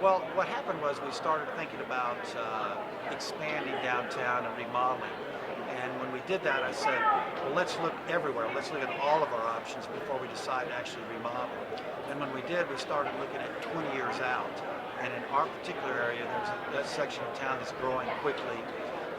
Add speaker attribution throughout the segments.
Speaker 1: Well, what happened was we started thinking about expanding downtown and remodeling. And when we did that, I said, well, let's look everywhere. Let's look at all of our options before we decide to actually remodel. And when we did, we started looking at 20 years out. And in our particular area, there's that section of town that's growing quickly.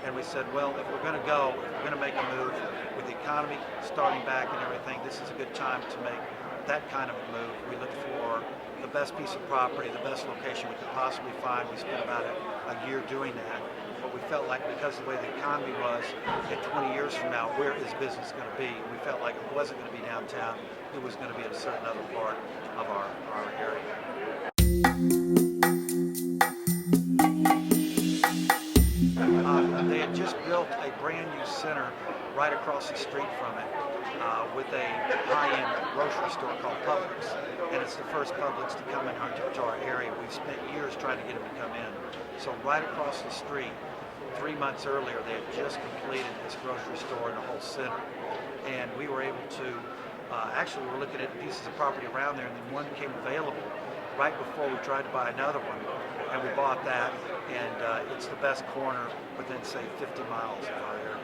Speaker 1: And we said, well, if we're going to go, if we're going to make a move with the economy starting back and everything, this is a good time to make that kind of a move. We looked for the best piece of property, the best location we could possibly find. We spent about a year doing that. But we felt like because of the way the economy was, in 20 years from now, where is business going to be? We felt like it wasn't going to be downtown. It was going to be in a certain other part of our area. They had just built a brand new center right across the street from it with a high-end grocery store called Publix. And it's the first Publix to come to our area. We've spent years trying to get them to come in. So right across the street, 3 months earlier, they had just completed this grocery store in the whole center. And we were able to, actually we were looking at pieces of property around there, and then one came available right before we tried to buy another one. And we bought that, and it's the best corner within, say, 50 miles of our area.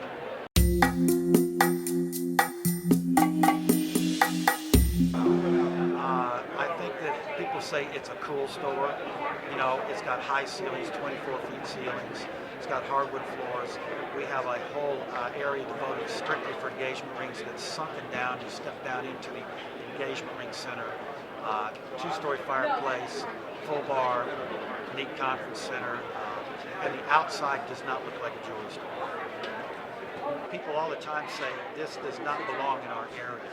Speaker 1: I think that people say it's a cool store. You know, it's got high ceilings, 24-foot ceilings. It's got hardwood floors. We have a whole area devoted strictly for engagement rings that's sunken down. You step down into the engagement ring center. Two-story fireplace, full bar, neat conference center, and the outside does not look like a jewelry store. People all the time say this does not belong in our area.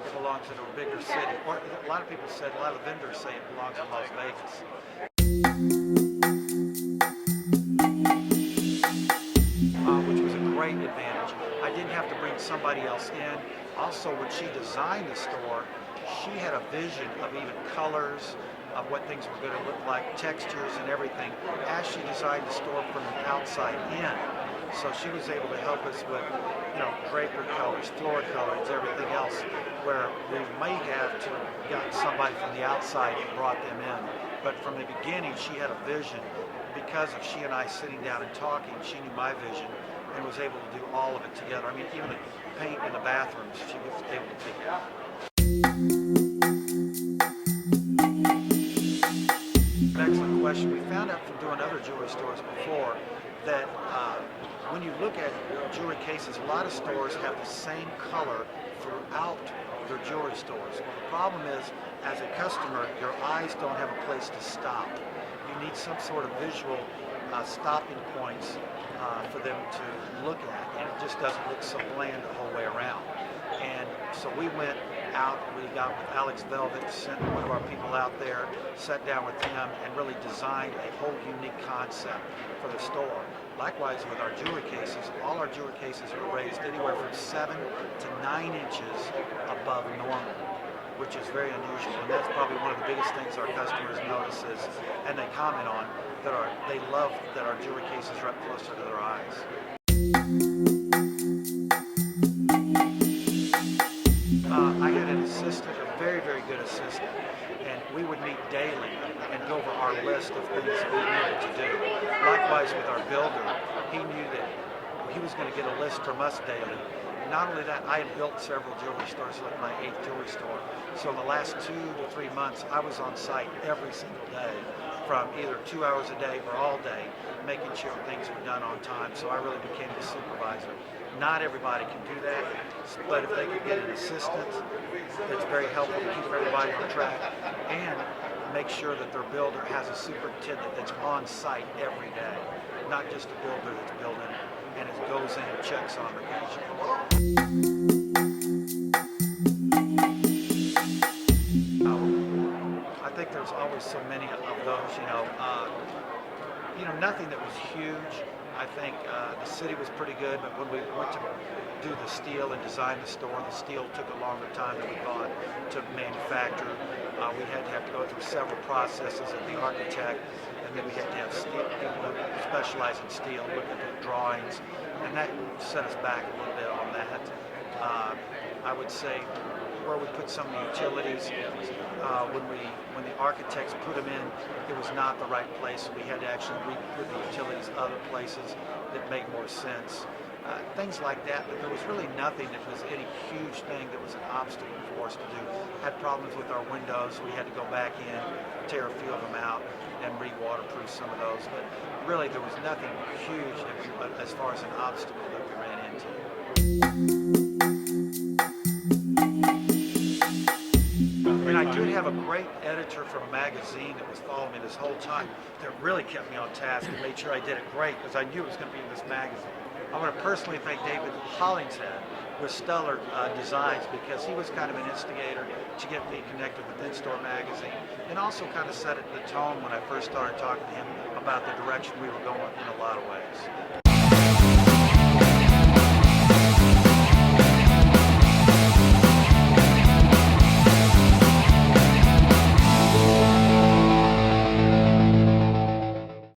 Speaker 1: It belongs in a bigger city. Or a lot of people said, a lot of vendors say it belongs in Las Vegas. Which was a great advantage. I didn't have to bring somebody else in. Also, when she designed the store, she had a vision of even colors, of what things were going to look like, textures and everything, as she designed the store from the outside in. So she was able to help us with, you know, draper colors, floor colors, everything else, where we may have to gotten somebody from the outside and brought them in. But from the beginning, she had a vision. Because of she and I sitting down and talking, she knew my vision and was able to do all of it together. I mean, even the paint in the bathrooms, she was able to figure out. Excellent question. We found out from doing other jewelry stores before that when you look at jewelry cases, a lot of stores have the same color throughout their jewelry stores. Well, the problem is, as a customer, your eyes don't have a place to stop. You need some sort of visual stopping points for them to look at, and it just doesn't look so bland the whole way around. And so we went out, we got with Alex Velvet, sent one of our people out there, sat down with him, and really designed a whole unique concept for the store. Likewise with our jewelry cases, all our jewelry cases are raised anywhere from 7 to 9 inches above normal, which is very unusual, and that's probably one of the biggest things our customers notices, and they comment on, that they love that our jewelry cases are up closer to their eyes. I had an assistant, a very, very good assistant, and we would meet daily and go over our list of things that we needed to do. Likewise with our builder, he knew that he was going to get a list from us daily. Not only that, I had built several jewelry stores, like my 8th jewelry store. So in the last 2 to 3 months, I was on site every single day, from either 2 hours a day or all day, making sure things were done on time. So I really became the supervisor. Not everybody can do that, but if they could get an assistant that's very helpful to keep everybody on track, and make sure that their builder has a superintendent that's on site every day, not just a builder that's building and it goes in and checks on occasion. I think there's always so many of those, nothing that was huge. I think the city was pretty good, but when we went to do the steel and design the store, the steel took a longer time than we thought to manufacture. We had to go through several processes of the architect, and then we had to have steel, people who specialize in steel look at the drawings, and that set us back a little bit on that. I would say where we put some of the utilities. When the architects put them in, it was not the right place. We had to actually put the utilities other places that make more sense. Things like that, but there was really nothing that was any huge thing that was an obstacle for us to do. Had problems with our windows. We had to go back in, tear a few of them out, and re-waterproof some of those. But really, there was nothing huge as far as an obstacle that we ran into. And I did have a great editor from a magazine that was following me this whole time that really kept me on task and made sure I did it great because I knew it was going to be in this magazine. I want to personally thank David Hollingshead with Stellar Designs because he was kind of an instigator to get me connected with In-Store Magazine and also kind of set the tone when I first started talking to him about the direction we were going in a lot of ways.